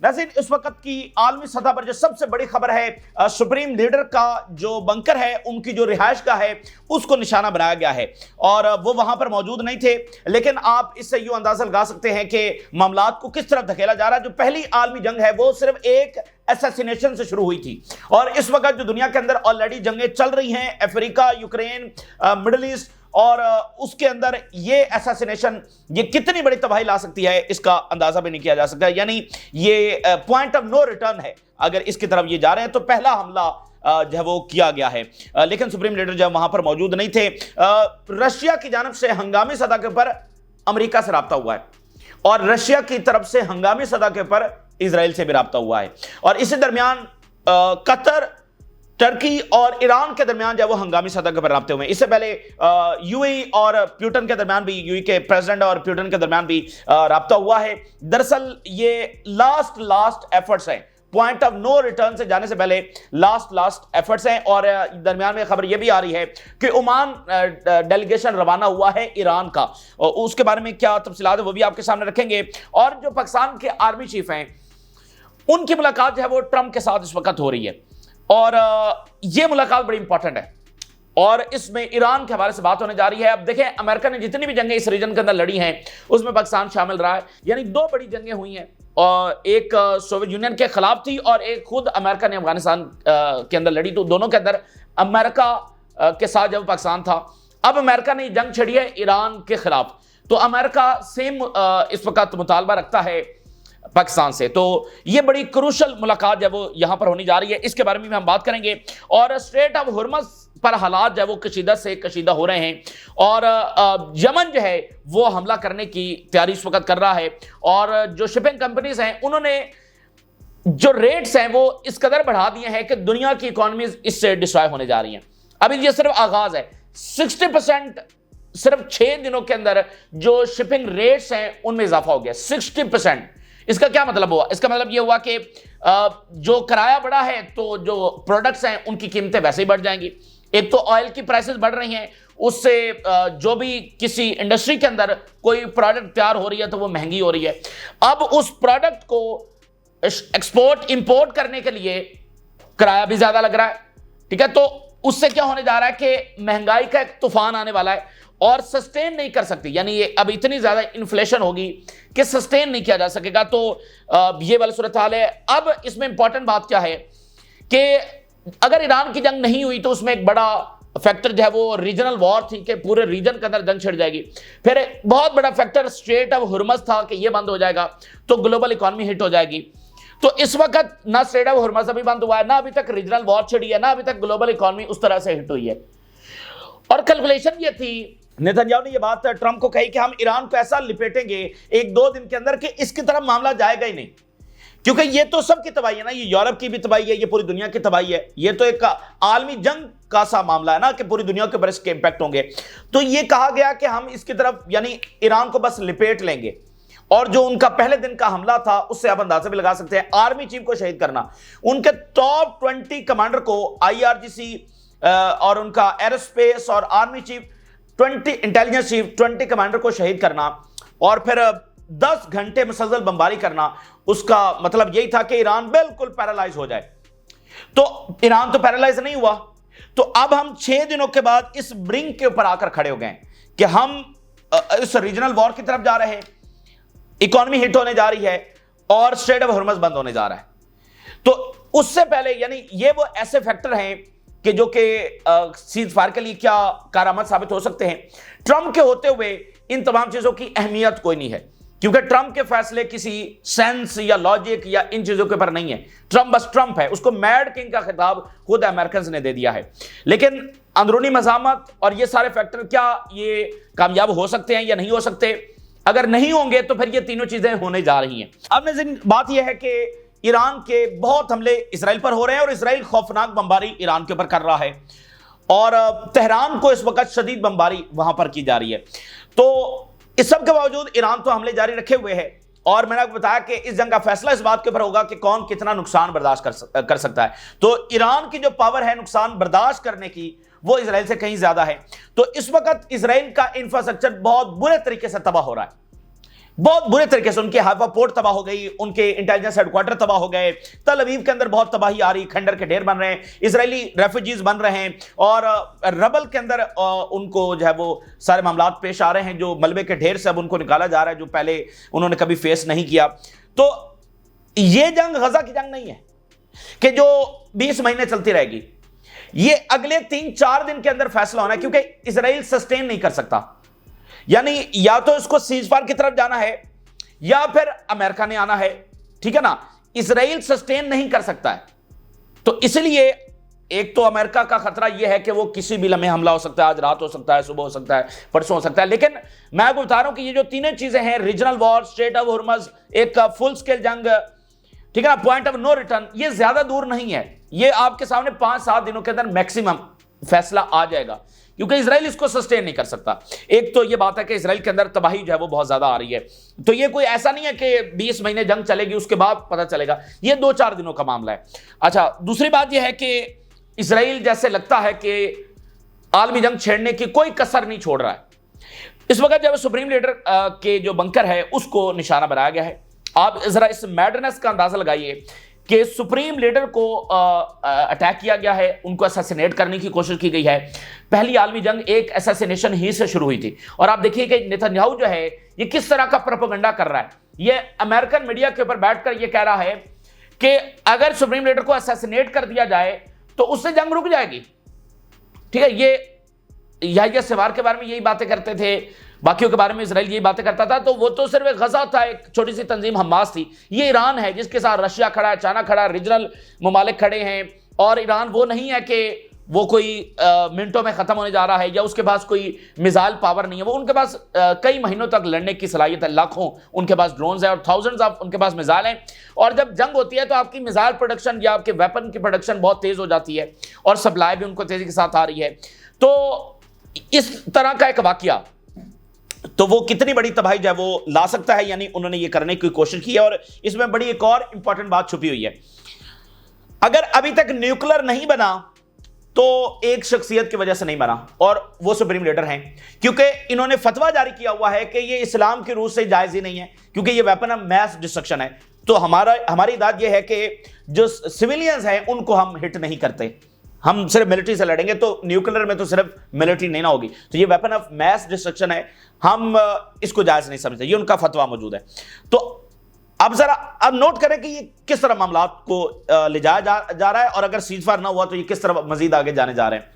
नाज़रीन, इस वक्त की आलमी सतह पर जो सबसे बड़ी खबर है, सुप्रीम लीडर का जो बंकर है, उनकी जो रिहाइश का है, उसको निशाना बनाया गया है और वो वहां पर मौजूद नहीं थे। लेकिन आप इससे यूं अंदाजा लगा सकते हैं कि मामलात को किस तरफ धकेला जा रहा है। जो पहली आलमी जंग है वो सिर्फ एक असैसिनेशन से शुरू हुई थी और इस वक्त जो दुनिया के अंदर ऑलरेडी जंगें चल रही हैं, अफ्रीका, यूक्रेन, मिडिल ईस्ट, और उसके अंदर ये असैसिनेशन ये कितनी बड़ी तबाही ला सकती है इसका अंदाजा भी नहीं किया जा सकता। यानी ये पॉइंट ऑफ नो रिटर्न है। अगर इसकी तरफ ये जा रहे हैं तो पहला हमला जो है वो किया गया है, लेकिन सुप्रीम लीडर जो वहां पर मौजूद नहीं थे। रशिया की जानब से हंगामी सतह के ऊपर अमेरिका से राब्ता हुआ है और रशिया की तरफ से हंगामी सतह के ऊपर इजराइल से भी राब्ता हुआ है और इसी दरमियान कतर, टर्की और ईरान के दरमियान जो है वो हंगामी सतह के पर राब्ते हुए हैं। इससे पहले यूएई और प्यूटन के दरमियान भी, यूएई के प्रेसिडेंट और प्यूटन के दरमियान भी राब्ता हुआ है। दरअसल ये लास्ट एफर्ट्स हैं, पॉइंट ऑफ नो रिटर्न से जाने से पहले लास्ट एफर्ट्स हैं। और दरमियान में खबर यह भी आ रही है कि ओमान डेलीगेशन रवाना हुआ है ईरान का, और उसके बारे में क्या तफसीलात है वो भी आपके सामने रखेंगे। और जो पाकिस्तान के आर्मी चीफ हैं उनकी मुलाकात जो है वो ट्रंप के साथ इस वक्त हो रही है और ये मुलाकात बड़ी इंपॉर्टेंट है और इसमें ईरान के हवाले से बात होने जा रही है। अब देखें, अमेरिका ने जितनी भी जंगें इस रीजन के अंदर लड़ी हैं उसमें पाकिस्तान शामिल रहा है। यानी दो बड़ी जंगें हुई हैं और एक सोवियत यूनियन के खिलाफ थी और एक खुद अमेरिका ने अफगानिस्तान के अंदर लड़ी। तो दोनों के अंदर अमेरिका के साथ जब पाकिस्तान था, अब अमेरिका ने जंग छेड़ी है ईरान के खिलाफ। तो अमेरिका सेम इस वक्त मुतालबा रखता है पाकिस्तान से। तो ये बड़ी क्रूशल मुलाकात है वो यहां पर होने जा रही है, इसके बारे में भी हम बात करेंगे। और स्ट्रेट ऑफ हुर्मुज़ पर हालात जो है वो कशीदा से कशीदा हो रहे हैं और यमन जो है वो हमला करने की तैयारी इस वक्त कर रहा है और जो शिपिंग कंपनीज हैं उन्होंने जो रेट्स हैं वो इस कदर बढ़ा दिए हैं कि दुनिया की इकॉनमीज इससे डिस्ट्रॉय होने जा रही हैं। अभी ये सिर्फ आगाज है। 60% सिर्फ 6 दिनों के अंदर जो शिपिंग रेट्स हैं उनमें इजाफा हो गया, 60%। इसका क्या मतलब हुआ? इसका मतलब यह हुआ कि जो किराया बढ़ा है तो जो प्रोडक्ट्स हैं उनकी कीमतें वैसे ही बढ़ जाएंगी। एक तो ऑयल की प्राइसेस बढ़ रही हैं, उससे जो भी किसी इंडस्ट्री के अंदर कोई प्रोडक्ट तैयार हो रही है तो वो महंगी हो रही है। अब उस प्रोडक्ट को एक्सपोर्ट इंपोर्ट करने के लिए किराया भी ज्यादा लग रहा है, ठीक है। तो उससे क्या होने जा रहा है कि महंगाई का एक तूफान आने वाला है और सस्टेन नहीं कर सकती। यानी ये अब इतनी ज्यादा इन्फ्लेशन होगी कि सस्टेन नहीं किया जा सकेगा। तो ये वाली सूरत हाल है। अब इसमें इंपॉर्टेंट बात क्या है कि अगर ईरान की जंग नहीं हुई तो उसमें एक बड़ा फैक्टर जो है वो रीजनल वॉर थी कि पूरे रीजन के अंदर जंग छिड़ जाएगी। फिर एक बहुत बड़ा फैक्टर स्ट्रेट ऑफ हुर्मुज़ था कि ये बंद हो जाएगा तो ग्लोबल इकॉनमी हिट हो जाएगी। तो इस वक्त ना स्ट्रेट ऑफ हुर्मुज़ अभी बंद हुआ है, ना अभी तक रीजनल वॉर छिड़ी है, ना अभी तक ग्लोबल इकॉनमी उस तरह से हिट हुई है। और कैलकुलेशन ये थी, नेतन्याहू ने ये बात ट्रंप को कही कि हम ईरान को ऐसा लिपेटेंगे 1-2 दिन के अंदर कि इसकी तरफ मामला जाएगा ही नहीं, क्योंकि ये तो सबकी तबाही है ना, ये यूरोप की भी तबाही है, ये पूरी दुनिया की तबाही है। ये तो एक आलमी जंग का सा मामला है ना कि पूरी दुनिया के ऊपर इसके इंपैक्ट होंगे। तो ये कहा गया कि हम इसकी तरफ यानी ईरान को बस लिपेट लेंगे। और जो उनका पहले दिन का हमला था उससे आप अंदाजा भी लगा सकते हैं, आर्मी चीफ को शहीद करना, उनके टॉप 20 कमांडर को IRGC और उनका एरोस्पेस और army chief 20 intelligence chief 20 commander को शहीद करना और फिर 10 घंटे मुसलसल बमबारी करना। उसका मतलब यही था कि ईरान बिल्कुल पैरालाइज हो जाए। तो ईरान तो पैरालाइज नहीं हुआ। तो अब हम 6 दिनों के बाद इस ब्रिंक के ऊपर आकर खड़े हो गए कि हम इस रीजनल वॉर की तरफ जा रहे हैं, इकॉनमी हिट होने जा रही है और स्ट्रेट ऑफ हुर्मुज़ बंद होने जा रहा है। तो उससे पहले यानी ये वो ऐसे फैक्टर हैं कि जो कि सीज फायर के लिए क्या कारआमद साबित हो सकते हैं। ट्रंप के होते हुए इन तमाम चीजों की अहमियत कोई नहीं है, क्योंकि ट्रंप के फैसले किसी सेंस या लॉजिक या इन चीजों के ऊपर नहीं है। ट्रंप बस ट्रंप है, उसको मैड किंग का खिताब खुद अमेरिकन ने दे दिया है। लेकिन अंदरूनी मज़ामत और ये सारे फैक्टर क्या ये कामयाब हो सकते हैं या नहीं हो सकते? अगर नहीं होंगे तो फिर ये तीनों चीजें होने जा रही हैं। अब नज़रीन, बात यह है कि ईरान के बहुत हमले इसराइल पर हो रहे हैं और इसराइल खौफनाक बमबारी ईरान के ऊपर कर रहा है और तेहरान को इस वक्त शदीद बमबारी वहां पर की जा रही है। तो इस सब के बावजूद ईरान तो हमले जारी रखे हुए है और मैंने आपको बताया कि इस जंग का फैसला इस बात के ऊपर होगा कि कौन कितना नुकसान बर्दाश्त कर सकता है। तो ईरान की जो पावर है नुकसान बर्दाश्त करने की, वो इसराइल से कहीं ज्यादा है। तो इस वक्त इसराइल का इंफ्रास्ट्रक्चर बहुत बुरे तरीके से तबाह हो रहा है। बहुत बुरे तरीके से उनके हाइफा पोर्ट तबाह हो गई, उनके इंटेलिजेंस हेडक्वार्टर तबाह हो गए, तल अवीव के अंदर बहुत तबाही आ रही, खंडर के ढेर बन रहे हैं, इजरायली रेफ्यूजीज बन रहे हैं, और रबल के अंदर उनको जो है वो सारे मामलात पेश आ रहे हैं, जो मलबे के ढेर से अब उनको निकाला जा रहा है, जो पहले उन्होंने कभी फेस नहीं किया। तो ये जंग गजा की जंग नहीं है कि जो 20 महीने चलती रहेगी, ये अगले 3-4 दिन के अंदर फैसला होना है, क्योंकि इजराइल सस्टेन नहीं कर सकता। यानी या तो इसको सीजफायर की तरफ जाना है या फिर अमेरिका ने आना है, ठीक है ना। इजराइल सस्टेन नहीं कर सकता है, तो इसलिए एक तो अमेरिका का खतरा यह है कि वो किसी भी लम्हे हमला हो सकता है, आज रात हो सकता है, सुबह हो सकता है, परसों हो सकता है। लेकिन मैं आपको बता रहा हूं कि ये जो तीनों चीजें हैं, रीजनल वॉर, स्ट्रेट ऑफ हॉर्मज, एक फुल स्केल जंग, ठीक है ना, पॉइंट ऑफ नो रिटर्न, ये ज्यादा दूर नहीं है, ये आपके सामने 5-7 दिनों के अंदर मैक्सिमम फैसला आ जाएगा, क्योंकि इजराइल इसको सस्टेन नहीं कर सकता। एक तो ये बात है कि इजराइल के अंदर तबाही जो है वो बहुत ज्यादा आ रही है, तो ये कोई ऐसा नहीं है कि 20 महीने जंग चलेगी उसके बाद पता चलेगा, ये 2-4 दिनों का मामला है। अच्छा, दूसरी बात यह है कि इजराइल जैसे लगता है कि आलमी जंग छेड़ने की कोई कसर नहीं छोड़ रहा है। इस वक्त जब सुप्रीम लीडर के जो बंकर है उसको निशाना बनाया गया है, आप जरा इस मैडनेस का अंदाजा लगाइए कि सुप्रीम लीडर को अटैक किया गया है, उनको असैसिनेट करने की कोशिश की गई है। पहली आलमी जंग एक असैसिनेशन ही से शुरू हुई थी, और आप देखिए कि नेतन्याहू जो है ये किस तरह का प्रोपेगेंडा कर रहा है। ये अमेरिकन मीडिया के ऊपर बैठकर ये कह रहा है कि अगर सुप्रीम लीडर को असैसिनेट कर दिया जाए तो उससे जंग रुक जाएगी, ठीक है। ये याह्या सिंवार के बारे में यही बातें करते थे, बाकियों के बारे में इजराइल यही बातें करता था, तो वो तो सिर्फ एक गजा था, एक छोटी सी तंजीम हमास थी। ये ईरान है जिसके साथ रशिया खड़ा है, चाइना खड़ा है, रीजनल ममालिक खड़े हैं, और ईरान वो नहीं है कि वो कोई मिनटों में खत्म होने जा रहा है या उसके पास कोई मिसाइल पावर नहीं है, वो उनके पास कई महीनों तक लड़ने की सलाहियत है, लाखों उनके पास ड्रोन्स है और थाउजेंड्स ऑफ उनके पास मिसाइल हैं। और जब जंग होती है तो आपकी मिसाइल प्रोडक्शन या आपके वेपन की प्रोडक्शन बहुत तेज हो जाती है, और सप्लाई भी उनको तेजी के साथ आ रही है। तो इस तरह का एक वाकया, तो वो कितनी बड़ी तबाही जो है वो ला सकता है, यानी उन्होंने ये करने की कोशिश की है। और इसमें बड़ी एक और इंपॉर्टेंट बात छुपी हुई है, अगर अभी तक न्यूक्लियर नहीं बना तो एक शख्सियत की वजह से नहीं बना, और वो सुप्रीम लीडर हैं, क्योंकि इन्होंने फतवा जारी किया हुआ है कि ये इस्लाम की रूह से जायज ही नहीं है, क्योंकि ये वेपन ऑफ मैस डिस्ट्रक्शन है। तो हमारी दाद ये है कि जो सिविलियंस हैं उनको हम हिट नहीं करते, हम सिर्फ मिलिट्री से लड़ेंगे, तो न्यूक्लियर में तो सिर्फ मिलिट्री नहीं ना होगी, तो ये वेपन ऑफ मैस डिस्ट्रक्शन है, हम इसको जायज नहीं समझते, ये उनका फतवा मौजूद है। तो अब नोट करें कि ये किस तरह मामलात को ले जाया जा रहा है, और अगर सीजफायर ना हुआ तो ये किस तरह मजीद आगे जाने जा रहे हैं।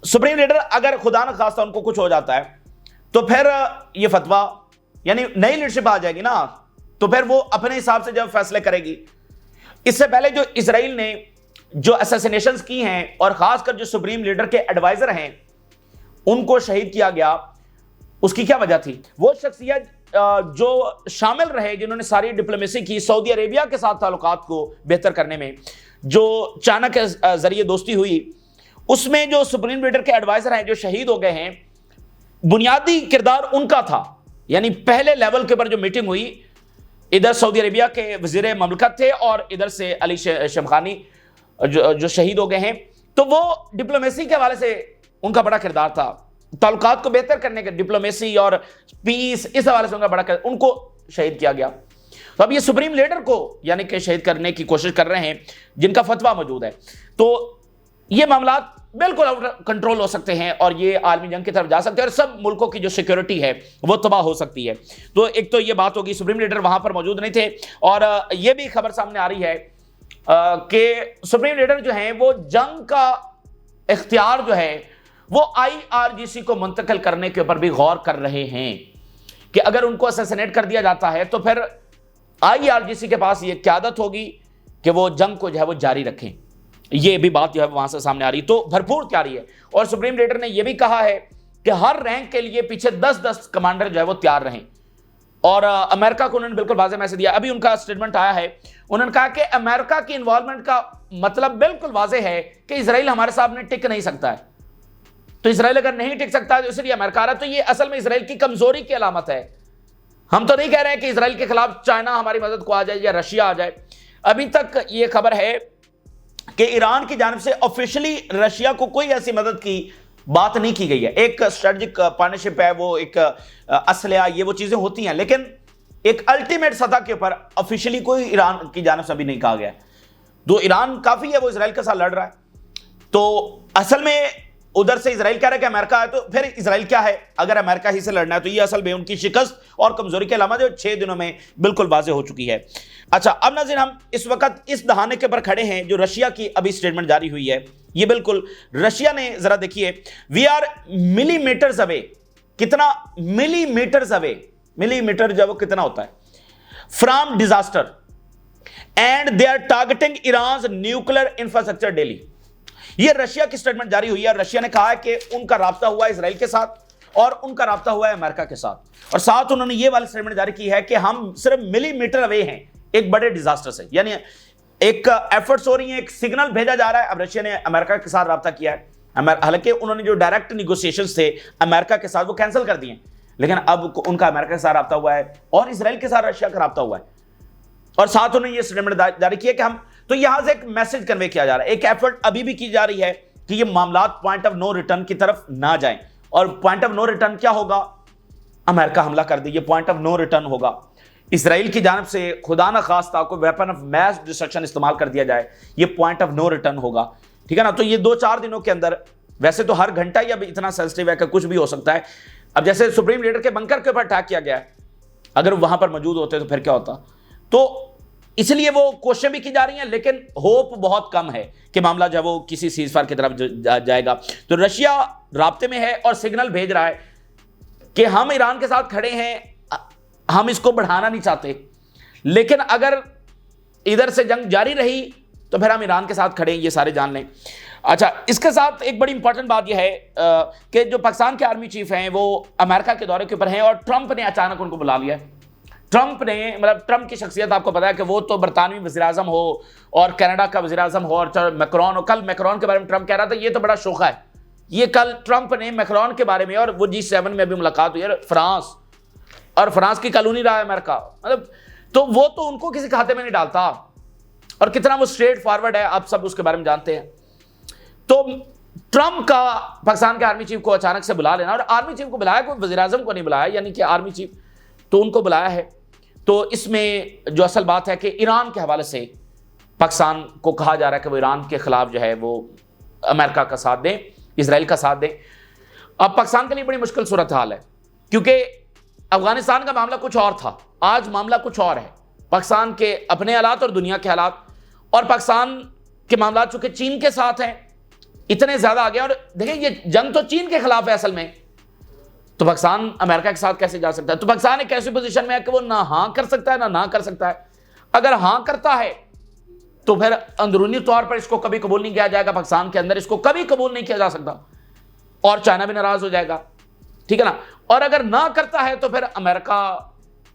सुप्रीम लीडर अगर खुदा न खास्ता उनको कुछ हो जाता है तो फिर ये फतवा, यानी नई लीडरशिप आ जाएगी ना, तो फिर वो अपने हिसाब से जब फैसले करेगी। इससे पहले जो इजराइल ने जो असैसिनेशंस की हैं, और खासकर जो सुप्रीम लीडर के एडवाइजर हैं उनको शहीद किया गया, उसकी क्या वजह थी? वो शख्सियत जो शामिल रहे जिन्होंने सारी डिप्लोमेसी की, सऊदी अरेबिया के साथ ताल्लुकात को बेहतर करने में, जो चाइना के जरिए दोस्ती हुई, उसमें जो सुप्रीम लीडर के एडवाइजर हैं जो शहीद हो गए हैं, बुनियादी किरदार उनका था। यानी पहले लेवल के ऊपर जो मीटिंग हुई, इधर सऊदी अरेबिया के वजीर ममलकत थे और इधर से अली शमखानी जो शहीद हो गए हैं, तो वो डिप्लोमेसी के हवाले से उनका बड़ा किरदार था, ताल्लुकात को बेहतर करने के, डिप्लोमेसी और पीस, इस हवाले से उनका बड़ा किरदार, उनको शहीद किया गया। तो अब ये सुप्रीम लीडर को यानी कि शहीद करने की कोशिश कर रहे हैं जिनका फतवा मौजूद है, तो ये मामला बिल्कुल आउट कंट्रोल हो सकते हैं और ये आलमी जंग की तरफ जा सकते हैं और सब मुल्कों की जो सिक्योरिटी है वो तबाह हो सकती है। तो एक तो ये बात होगी, सुप्रीम लीडर वहां पर मौजूद नहीं थे, और ये भी खबर सामने आ रही है कि सुप्रीम लीडर जो हैं वो जंग का इख्तियार जो है वो IRGC को मुंतकिल करने के ऊपर भी गौर कर रहे हैं कि अगर उनको असैसिनेट कर दिया जाता है तो फिर IRGC के पास ये क़यादत होगी कि वो जंग को जो है वो जारी रखें। ये भी बात जो है वहां से सामने आ रही, तो भरपूर तैयारी है। और सुप्रीम लीडर ने यह भी कहा है कि हर रैंक के लिए पीछे 10-10 कमांडर जो है वो तैयार रहें, और अमेरिका को उन्होंने बिल्कुल वाज़ेह मैसेज दिया। अभी उनका स्टेटमेंट आया है, उन्होंने कहा कि अमेरिका की इन्वॉल्वमेंट का मतलब बिल्कुल वाज़ेह है कि इजराइल हमारे सामने टिक नहीं सकता है, तो इजराइल अगर नहीं टिक सकता है तो इसलिए अमेरिका आ रहा है। तो ये असल में इजराइल की कमजोरी की अलामत है। हम तो नहीं कह रहे हैं कि इजराइल के खिलाफ चाइना हमारी मदद को आ जाए या रशिया आ जाए। अभी तक ये खबर है कि ईरान की जानिब से ऑफिशियली रशिया को कोई ऐसी मदद की बात नहीं की गई है। एक स्ट्रेटेजिक पार्टनरशिप है, वो एक असलहा, ये वो चीजें होती हैं, लेकिन एक अल्टीमेट सतह के ऊपर ऑफिशियली कोई ईरान की जानिब से अभी नहीं कहा गया। तो ईरान काफी है, वो इजराइल के साथ लड़ रहा है, तो असल में उधर से इजराइल कह रहा है कि अमेरिका है, तो फिर इजराइल क्या है? अगर अमेरिका ही से लड़ना है तो ये असल में उनकी शिकस्त और कमजोरी के अलावा जो 6 दिनों में बिल्कुल वाज़ेह हो चुकी है। अच्छा, अब नाज़रीन, हम इस वक्त इस दहाने के ऊपर खड़े हैं जो रशिया की अभी स्टेटमेंट जारी हुई है। ये बिल्कुल रशिया ने, जरा देखिए, वी आर मिलीमीटर्स अवे। कितना? Millimetres away. मिलीमीटर जब कितना होता है? From disaster and they are targeting Iran nuclear infrastructure daily. ये रशिया की स्टेटमेंट जारी हुई है। रशिया ने कहा है कि उनका राब्ता हुआ है इजराइल के साथ और उनका राब्ता हुआ है अमेरिका के साथ, और साथ उन्होंने ये वाली स्टेटमेंट जारी की है कि हम सिर्फ मिलीमीटर अवे हैं एक बड़े डिजास्टर से। यानी एक एफर्ट्स हो रही है, एक सिग्नल भेजा जा रहा है। अब रशिया ने अमेरिका के साथ राब्ता किया है, हालांकि उन्होंने जो डायरेक्ट निगोशिएशंस थे अमेरिका के साथ वो कैंसिल कर दिए, लेकिन अब उनका अमेरिका के साथ राब्ता हुआ है और इजराइल के साथ रशिया का राब्ता हुआ है, और साथ उन्होंने ये स्टेटमेंट जारी किया कि हम, तो यहां से एक मैसेज कन्वे किया जा रहा है, एक एफर्ट अभी भी की जा रही है कि ये मामला पॉइंट ऑफ नो रिटर्न की तरफ ना जाएं। और पॉइंट ऑफ नो रिटर्न क्या होगा? अमेरिका हमला कर दे, ये पॉइंट ऑफ नो रिटर्न होगा। इजराइल की जानिब से खुदा न खास्ता को वेपन ऑफ मैस डिस्ट्रक्शन इस्तेमाल कर दिया जाए, ये पॉइंट ऑफ नो रिटर्न होगा। ठीक है ना? तो ये 2-4 दिनों के अंदर, वैसे तो हर घंटा ही अब इतना सेंसिटिव है कि कुछ भी हो सकता है। अब जैसे सुप्रीम लीडर के बंकर के ऊपर अटैक किया गया है, अगर वहां पर मौजूद होते तो फिर क्या होता? तो इसलिए वो कोशिशें भी की जा रही हैं, लेकिन होप बहुत कम है कि मामला जब वो किसी सीजफायर की तरफ जाएगा। तो रशिया राब्ते में है और सिग्नल भेज रहा है कि हम ईरान के साथ खड़े हैं, हम इसको बढ़ाना नहीं चाहते, लेकिन अगर इधर से जंग जारी रही तो फिर हम ईरान के साथ खड़े हैं, ये सारे जान लें। अच्छा, इसके साथ एक बड़ी इंपॉर्टेंट बात यह है कि जो पाकिस्तान के आर्मी चीफ हैं वो अमेरिका के दौरे के ऊपर हैं और ट्रंप ने अचानक उनको बुला लिया है। ट्रंप ने, मतलब ट्रंप की शख्सियत आपको पता है कि वो तो बरतानवी वज़ीर-ए-आज़म हो और कनाडा का वज़ीर-ए-आज़म हो, और मैक्रोन हो। कल मैक्रोन के बारे में ट्रंप कह रहा था ये तो बड़ा शोखा है, ये कल ट्रंप ने मैक्रोन के बारे में, और वो G7 में भी मुलाकात हुई है, फ्रांस, और फ्रांस की कॉलोनी रहा है अमेरिका, मतलब तो वो तो उनको किसी खाते में नहीं डालता, और कितना वो स्ट्रेट फॉरवर्ड है आप सब उसके बारे में जानते हैं। तो ट्रंप का पाकिस्तान के आर्मी चीफ को अचानक से बुला लेना, और आर्मी चीफ को बुलाया, कोई वज़ीर-ए-आज़म को नहीं बुलाया, यानी कि आर्मी चीफ तो उनको बुलाया है। तो इसमें जो असल बात है कि ईरान के हवाले से पाकिस्तान को कहा जा रहा है कि वो ईरान के खिलाफ जो है वो अमेरिका का साथ दें, इजराइल का साथ दें। अब पाकिस्तान के लिए बड़ी मुश्किल सूरत हाल है, क्योंकि अफगानिस्तान का मामला कुछ और था, आज मामला कुछ और है। पाकिस्तान के अपने हालात और दुनिया के हालात, और पाकिस्तान के मामला चूंकि चीन के साथ हैं इतने ज्यादा आ गए। और देखिए, ये जंग तो चीन के खिलाफ है असल में, तो पाकिस्तान अमेरिका के साथ कैसे जा सकता है? तो पाकिस्तान एक ऐसी पोजीशन में है कि वो ना हाँ कर सकता है ना कर सकता है। अगर हाँ करता है तो फिर अंदरूनी तौर पर इसको कभी कबूल नहीं किया जाएगा, पाकिस्तान के अंदर इसको कभी कबूल नहीं किया जा सकता, और चाइना भी नाराज हो जाएगा, ठीक है ना? और अगर ना करता है तो फिर अमेरिका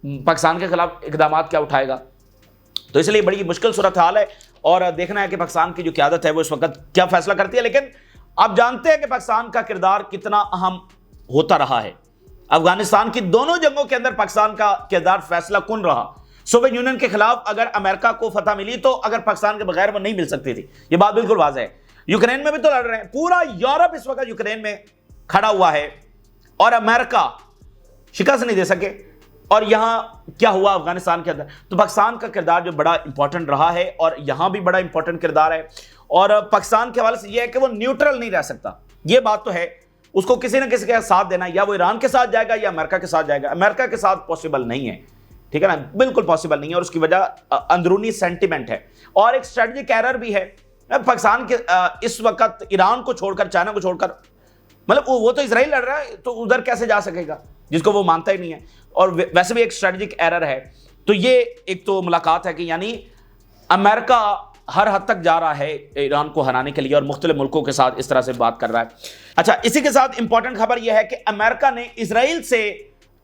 पाकिस्तान के खिलाफ इकदाम क्या उठाएगा? तो इसलिए बड़ी मुश्किल सूरत हाल है, और देखना है कि पाकिस्तान की जो क़यादत है वो इस वक्त क्या फैसला करती है। लेकिन आप जानते हैं कि पाकिस्तान का किरदार कितना अहम होता रहा है। अफगानिस्तान की दोनों जंगों के अंदर पाकिस्तान का किरदार फैसला कुन रहा। सोवियत यूनियन के खिलाफ अगर अमेरिका को फतह मिली तो अगर पाकिस्तान के बगैर वो नहीं मिल सकती थी, ये बात बिल्कुल वाज़ेह है। यूक्रेन में भी तो लड़ रहे हैं, पूरा यूरोप इस वक्त यूक्रेन में खड़ा हुआ है, और अमेरिका शिकस्त नहीं दे सके। और यहां क्या हुआ अफगानिस्तान के अंदर? तो पाकिस्तान का किरदार जो बड़ा इंपॉर्टेंट रहा है, और यहां भी बड़ा इंपॉर्टेंट किरदार है। और पाकिस्तान के हवाले से यह है कि वो न्यूट्रल नहीं रह सकता, यह बात तो है। उसको किसी न किसी के साथ देना, या वो ईरान के साथ जाएगा या अमेरिका के साथ जाएगा। अमेरिका के साथ पॉसिबल नहीं है, ठीक है ना, बिल्कुल पॉसिबल नहीं है, और उसकी वजह अंदरूनी सेंटिमेंट है और एक स्ट्रेटजिक एरर भी है। पाकिस्तान के इस वक्त ईरान को छोड़कर, चाइना को छोड़कर, मतलब वो तो इजराइल लड़ रहा है, तो उधर कैसे जा सकेगा जिसको वो मानता ही नहीं है, और वैसे भी एक स्ट्रेटजिक एरर है। तो ये एक तो मुलाकात है कि यानी अमेरिका हर हद तक जा रहा है ईरान को हराने के लिए, और मुख्तलिफ मुल्कों के साथ इस तरह से बात कर रहा है। अच्छा, इसी के साथ इंपॉर्टेंट खबर यह है कि अमेरिका ने इजराइल से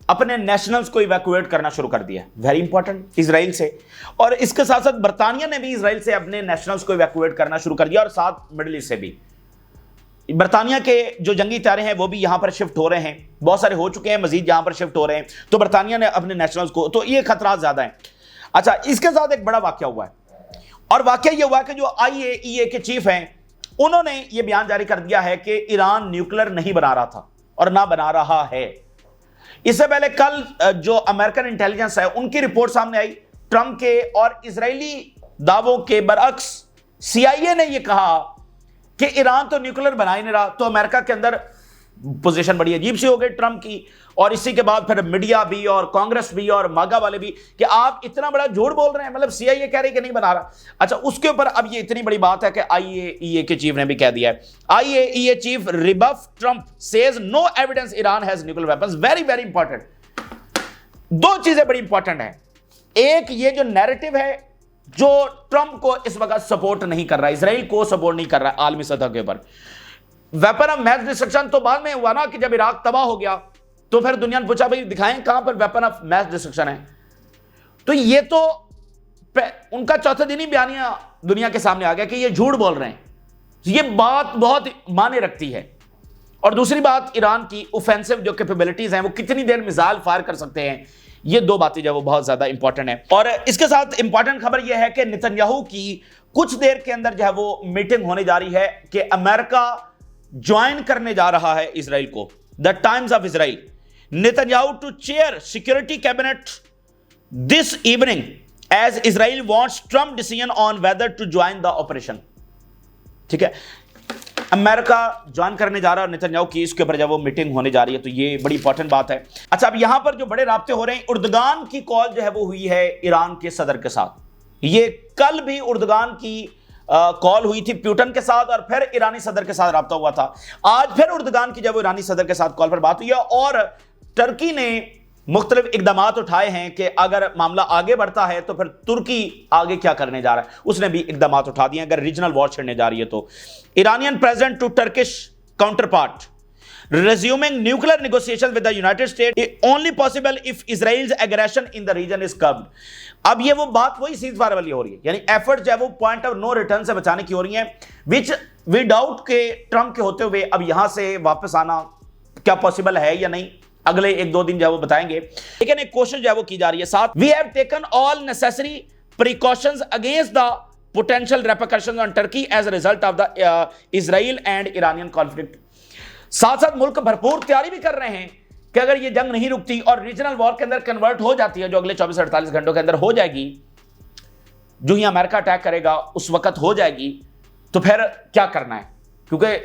अपने नेशनल्स को इवैक्यूएट करना शुरू कर दिया। वेरी इंपॉर्टेंट, इजराइल से। और इसके साथ साथ बरतानिया ने भी इजराइल से अपने नेशनल्स को इवैक्यूएट करना शुरू कर दिया, और साथ मिडिल ईस्ट से भी। बरतानिया के जो जंगी तारे हैं वो भी यहां पर शिफ्ट हो रहे हैं, बहुत सारे हो चुके हैं, मजीद यहां पर शिफ्ट हो रहे हैं। तो बरतानिया ने अपने नेशनल्स को, तो ये खतरा ज्यादा है। अच्छा, इसके साथ एक बड़ा वाकया हुआ है, और वाकया ये हुआ कि जो IAEA के चीफ हैं انہوں نے یہ بیان جاری کر دیا ہے کہ ایران نیوکلر نہیں بنا رہا تھا اور نہ بنا رہا ہے۔ اس سے پہلے کل جو امریکن انٹیلیجنس ہے ان کی رپورٹ سامنے آئی، ٹرمپ کے اور اسرائیلی دعووں کے برعکس سی آئی اے نے یہ کہا کہ ایران تو نیوکلر بنا ہی نہیں رہا۔ تو امریکہ کے اندر پوزیشن بڑی عجیب سی ہو گئی ٹرمپ کی، اور اسی کے بعد پھر میڈیا بھی اور کانگریس بھی اور ماگا والے بھی کہ آپ اتنا بڑا جھوٹ بول رہے ہیں، مطلب سی آئی اے کہہ رہی کہ نہیں بنا رہا۔ اچھا، اس کے اوپر اب یہ اتنی بڑی بات ہے کہ آئی اے ای اے کے چیف نے بھی کہہ دیا ہے، I A E A chief ریبف Trump says no evidence Iran has nuclear weapons. Very very important, دو چیزیں بڑی امپورٹنٹ ہیں۔ ایک یہ جو نیریٹو ہے جو ٹرمپ کو اس وقت سپورٹ نہیں کر رہا، اسرائیل کو سپورٹ نہیں کر رہا عالمی سطح کے اوپر۔ ویپن آف میس ڈسٹرکشن تو بعد میں ہوا نا کہ جب عراق تباہ ہو گیا تو پھر دنیا نے پوچھا بھائی دکھائیں کہاں پر ویپن آف میس ڈسٹرکشن ہے۔ تو یہ تو ان کا چوتھے دن ہی بیانیہ دنیا کے سامنے آ گیا کہ یہ جھوٹ بول رہے ہیں۔ یہ بات بہت معنی رکھتی ہے۔ اور دوسری بات، ایران کی اوفینسو جو کیپیبلٹیز ہیں وہ کتنی دیر میزائل فائر کر سکتے ہیں، یہ دو باتیں جو وہ بہت زیادہ امپورٹنٹ ہیں۔ اور اس کے ساتھ امپورٹنٹ خبر یہ ہے کہ نتنیاہو کی کچھ دیر کے اندر جو ہے وہ میٹنگ ہونے جا رہی ہے کہ امریکہ جوائن کرنے جا رہا ہے اسرائیل کو۔ The Times of Israel, Netanyahu to chair security cabinet this evening as Israel wants Trump decision on whether to join the operation. ٹھیک ہے، امریکہ جوائن کرنے جا رہا ہے اور نیتنیاہو کی اس کے اوپر جب وہ میٹنگ ہونے جا رہی ہے، تو یہ بڑی امپورٹنٹ بات ہے۔ اچھا، اب یہاں پر جو بڑے رابطے ہو رہے ہیں، اردگان کی کال جو ہے وہ ہوئی ہے ایران کے صدر کے ساتھ۔ یہ کل بھی اردگان کی کال ہوئی تھی پیوٹن کے ساتھ اور پھر ایرانی صدر کے ساتھ رابطہ ہوا تھا۔ آج پھر اردگان کی جب ایرانی صدر کے ساتھ کال پر بات ہوئی ہے، اور ترکی نے مختلف اقدامات اٹھائے ہیں کہ اگر معاملہ آگے بڑھتا ہے تو پھر ترکی آگے کیا کرنے جا رہا ہے، اس نے بھی اقدامات اٹھا دیے ہیں اگر ریجنل وار چھڑنے جا رہی ہے تو۔ Iranian president to Turkish counterpart resuming nuclear negotiations with the United States only possible if Israel's aggression in the region is curbed۔ اب یہ وہ بات وہی سیز فائر والی ہو رہی ہے، یعنی ایفرٹ جو ہے وہ پوائنٹ آف نو ریٹرن سے بچانے کی ہو رہی ہیں، which we doubt کہ ٹرمپ کے ہوتے ہوئے اب یہاں سے واپس آنا کیا پاسبل ہے یا نہیں، اگلے ایک دو دن جو ہے وہ بتائیں گے، لیکن ایک کوشش جو ہے وہ کی جا رہی ہے۔ ساتھ we have taken all necessary precautions against the potential repercussions on Turkey as a result of the Israel and Iranian conflict۔ ساتھ ساتھ ملک بھرپور تیاری بھی کر رہے ہیں کہ اگر یہ جنگ نہیں رکتی اور ریجنل وار کے اندر کنورٹ ہو جاتی ہے، جو اگلے 24-48 گھنٹوں کے اندر ہو جائے گی، جو ہی امریکہ اٹیک کرے گا اس وقت ہو جائے گی، تو پھر کیا کرنا ہے، کیونکہ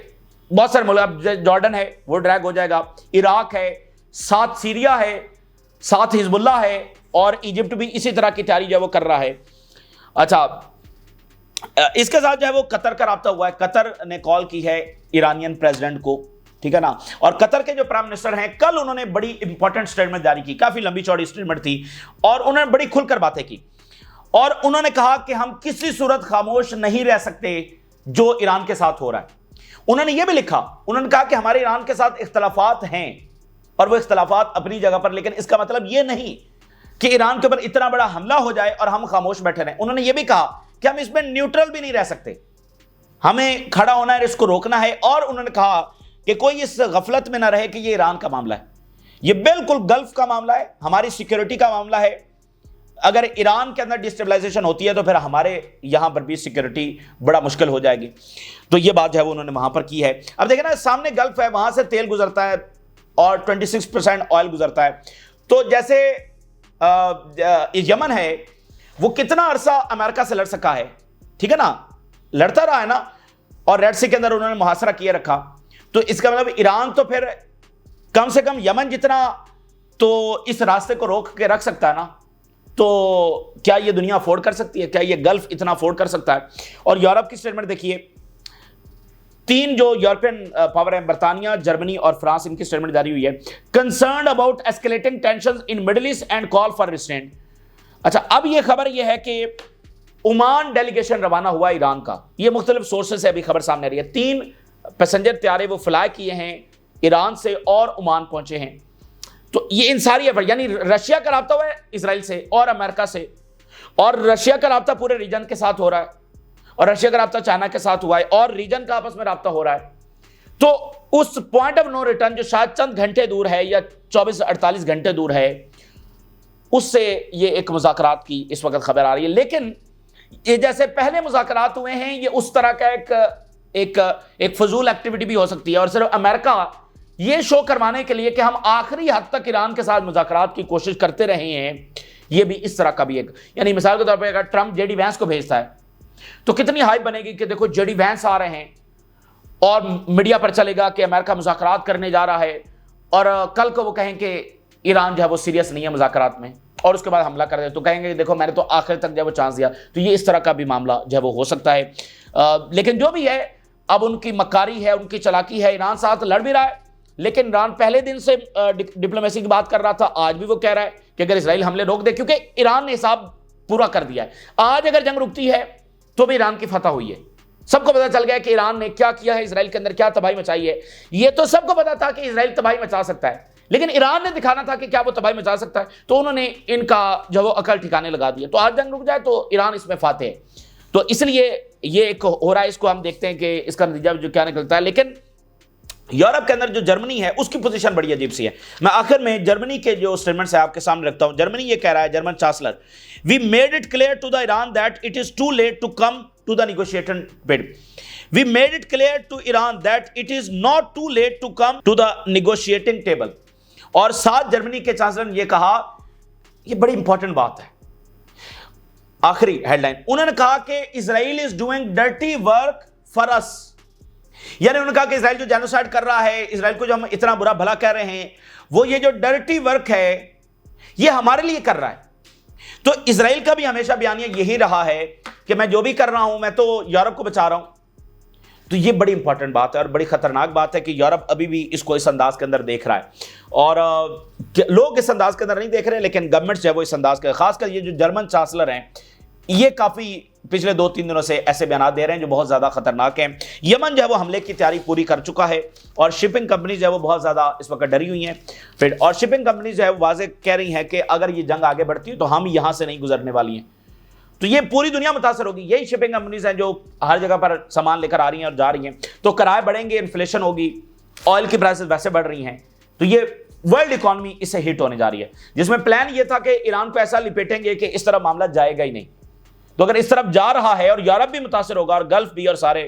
بہت سارے ملک، اب جارڈن ہے وہ ڈریگ ہو جائے گا، عراق ہے، ساتھ سیریا ہے، ساتھ حزب اللہ ہے، اور ایجپٹ بھی اسی طرح کی تیاری جو ہے وہ کر رہا ہے۔ اچھا، اس کے ساتھ جو ہے وہ قطر کا رابطہ ہوا ہے۔ قطر نے کال کی ہے ایرانین پریزیڈنٹ کو، ٹھیک ہے نا، اور قطر کے جو پرائم منسٹر ہیں کل انہوں نے بڑی امپورٹنٹ سٹیٹمنٹ جاری کی، کافی لمبی چوڑی سٹیٹمنٹ تھی، اور انہوں نے بڑی کھل کر باتیں کی، اور انہوں نے کہا کہ ہم کسی صورت خاموش نہیں رہ سکتے جو ایران کے ساتھ ہو رہا ہے۔ انہوں نے یہ بھی لکھا، انہوں نے کہا کہ ہمارے ایران کے ساتھ اختلافات ہیں اور وہ اختلافات اپنی جگہ پر، لیکن اس کا مطلب یہ نہیں کہ ایران کے اوپر اتنا بڑا حملہ ہو جائے اور ہم خاموش بیٹھے رہیں۔ انہوں نے یہ بھی کہا کہ ہم اس میں نیوٹرل بھی نہیں رہ سکتے، ہمیں کھڑا ہونا ہے، اس کو روکنا ہے، اور انہوں نے کہا کہ کوئی اس غفلت میں نہ رہے کہ یہ ایران کا معاملہ ہے، یہ بالکل گلف کا معاملہ ہے، ہماری سیکیورٹی کا معاملہ ہے۔ اگر ایران کے اندر ڈسٹیبلائزیشن ہوتی ہے تو پھر ہمارے یہاں پر بھی سیکیورٹی بڑا مشکل ہو جائے گی۔ تو یہ بات جو ہے وہ انہوں نے وہاں پر کی ہے۔ اب دیکھیں نا، سامنے گلف ہے، وہاں سے تیل گزرتا ہے اور 26% آئل گزرتا ہے۔ تو جیسے یمن ہے، وہ کتنا عرصہ امریکہ سے لڑ سکا ہے، ٹھیک ہے نا، لڑتا رہا ہے نا، اور ریڈ سی کے اندر انہوں نے محاصرہ کیے رکھا۔ تو اس کا مطلب ایران تو پھر کم سے کم یمن جتنا تو اس راستے کو روک کے رکھ سکتا ہے نا، تو کیا یہ دنیا افورڈ کر سکتی ہے؟ کیا یہ گلف اتنا افورڈ کر سکتا ہے؟ اور یورپ کی سٹیٹمنٹ دیکھیے، تین جو یورپین پاور ہیں، برطانیہ، جرمنی اور فرانس، ان کی سٹیٹمنٹ جاری ہوئی ہے۔ Concerned about escalating tensions in Middle East and call for restraint. اچھا، اب یہ خبر یہ ہے کہ عمان ڈیلیگیشن روانہ ہوا ایران کا، یہ مختلف سورسز سے ابھی خبر سامنے آ رہی ہے۔ 3 پیسنجر طیارے وہ فلائی کیے ہیں ایران سے اور عمان پہنچے ہیں۔ تو یہ ان ساری یعنی رشیا کا رابطہ ہوا ہے اسرائیل سے اور امریکہ سے، اور رشیا کا رابطہ پورے ریجن کے ساتھ ہو رہا ہے، اور رشیا کا رابطہ چائنا کے ساتھ ہوا ہے، اور ریجن کا آپس میں رابطہ ہو رہا ہے۔ تو اس پوائنٹ آف نو ریٹرن جو شاید چند گھنٹے دور ہے یا 24-48 گھنٹے دور ہے، اس سے یہ ایک مذاکرات کی اس وقت خبر آ رہی ہے۔ لیکن یہ جیسے پہلے مذاکرات ہوئے ہیں، یہ اس طرح کا ایک فضول ایکٹیویٹی بھی ہو سکتی ہے، اور صرف امریکہ یہ شو کروانے کے لیے کہ ہم آخری حد تک ایران کے ساتھ مذاکرات کی کوشش کرتے رہے ہیں، یہ بھی اس طرح کا بھی ایک، یعنی مثال کے طور پہ اگر ٹرمپ جے ڈی وینس کو بھیجتا ہے تو کتنی ہائپ بنے گی کہ دیکھو جے ڈی وینس آ رہے ہیں، اور میڈیا پر چلے گا کہ امریکہ مذاکرات کرنے جا رہا ہے، اور کل کو وہ کہیں کہ ایران جو ہے وہ سیریس نہیں ہے مذاکرات میں، اور اس کے بعد حملہ کر دے تو کہیں گے کہ دیکھو میں نے تو آخر تک جو ہے وہ چانس دیا. تو یہ اس طرح کا بھی معاملہ جو ہے وہ ہو سکتا ہے. لیکن جو بھی ہے اب ان کی مکاری ہے، ان کی چلاکی ہے. ایران ساتھ لڑ بھی رہا ہے، لیکن ایران پہلے دن سے ڈپلومیسی کی بات کر رہا تھا، آج بھی وہ کہہ رہا ہے کہ اگر اسرائیل حملے روک دے، کیونکہ ایران نے حساب پورا کر دیا ہے. آج اگر جنگ رکتی ہے تو بھی ایران کی فتح ہوئی ہے. سب کو پتا چل گیا کہ ایران نے کیا کیا ہے، اسرائیل کے اندر کیا تباہی مچائی ہے. یہ تو سب کو پتا تھا کہ اسرائیل تباہی مچا سکتا ہے، لیکن ایران نے دکھانا تھا کہ کیا وہ تباہی مچا سکتا ہے، تو انہوں نے ان کا جو وہ عقل ٹھکانے لگا دیا. تو آج جنگ رک جائے تو ایران اس میں فاتح ہے. تو اس لیے یہ ایک ہو رہا ہے، اس کو ہم دیکھتے ہیں کہ اس کا نتیجہ جو کیا نکلتا ہے. لیکن یورپ کے اندر جو جرمنی ہے اس کی پوزیشن بڑی عجیب سی ہے. میں آخر میں جرمنی کے جو سٹیٹمنٹس ہیں آپ کے سامنے رکھتا ہوں. جرمنی یہ کہہ رہا ہے، German chancellor, we made it clear to the Iran that it is too late to come to the negotiation table. We made it clear to Iran that it is not too late to come to the negotiating table. اور ساتھ جرمنی کے chancellor نے یہ کہا، یہ بڑی important بات ہے، آخری ہیڈ لائن، انہوں نے کہا کہ Israel is doing dirty work for us. یعنی انہوں نے کہا کہ اسرائیل جو جینوسائیڈ کر رہا ہے، اسرائیل کو جو ہم اتنا برا بھلا کہہ رہے ہیں، وہ یہ جو ڈرٹی ورک ہے یہ ہمارے لیے کر رہا ہے. تو اسرائیل کا بھی ہمیشہ بیانیہ یہی رہا ہے کہ میں جو بھی کر رہا ہوں میں تو یورپ کو بچا رہا ہوں. تو یہ بڑی امپورٹنٹ بات ہے اور بڑی خطرناک بات ہے کہ یورپ ابھی بھی اس کو اس انداز کے اندر دیکھ رہا ہے. اور لوگ اس انداز کے اندر نہیں دیکھ رہے، لیکن گورنمنٹ جو ہے وہ اس انداز کے، خاص کر یہ جو جرمن چانسلر ہیں، یہ کافی پچھلے 2-3 دنوں سے ایسے بیانات دے رہے ہیں جو بہت زیادہ خطرناک ہیں. یمن جو ہے وہ حملے کی تیاری پوری کر چکا ہے، اور شپنگ کمپنیز جو ہے وہ بہت زیادہ اس وقت ڈری ہوئی ہیں. اور شپنگ کمپنیز جو ہے وہ واضح کہہ رہی ہیں کہ اگر یہ جنگ آگے بڑھتی ہے تو ہم یہاں سے نہیں گزرنے والی ہیں. تو یہ پوری دنیا متاثر ہوگی. یہی شپنگ کمپنیز ہیں جو ہر جگہ پر سامان لے کر آ رہی ہیں اور جا رہی ہیں. تو کرائے بڑھیں گے، انفلیشن ہوگی، آئل کی پرائسز ویسے بڑھ رہی ہیں. تو یہ ورلڈ اکانومی اس سے ہٹ ہونے جا رہی ہے، جس میں پلان یہ تھا کہ ایران کو ایسا لپیٹیں گے کہ اس طرح معاملہ جائے گا ہی نہیں. تو اگر اس طرف جا رہا ہے اور یورپ بھی متاثر ہوگا اور گلف بھی اور سارے،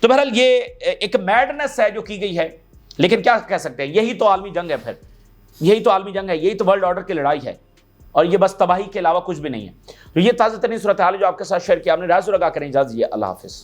تو بہرحال یہ ایک میڈنس ہے جو کی گئی ہے. لیکن کیا کہہ سکتے ہیں، یہی تو عالمی جنگ ہے. پھر یہی تو عالمی جنگ ہے، یہی تو ورلڈ آرڈر کی لڑائی ہے، اور یہ بس تباہی کے علاوہ کچھ بھی نہیں ہے. تو یہ تازہ ترین صورتحال جو آپ کے ساتھ شیئر کیا، آپ نے رائے لگا کریں. اجازت دیجیے، اللہ حافظ.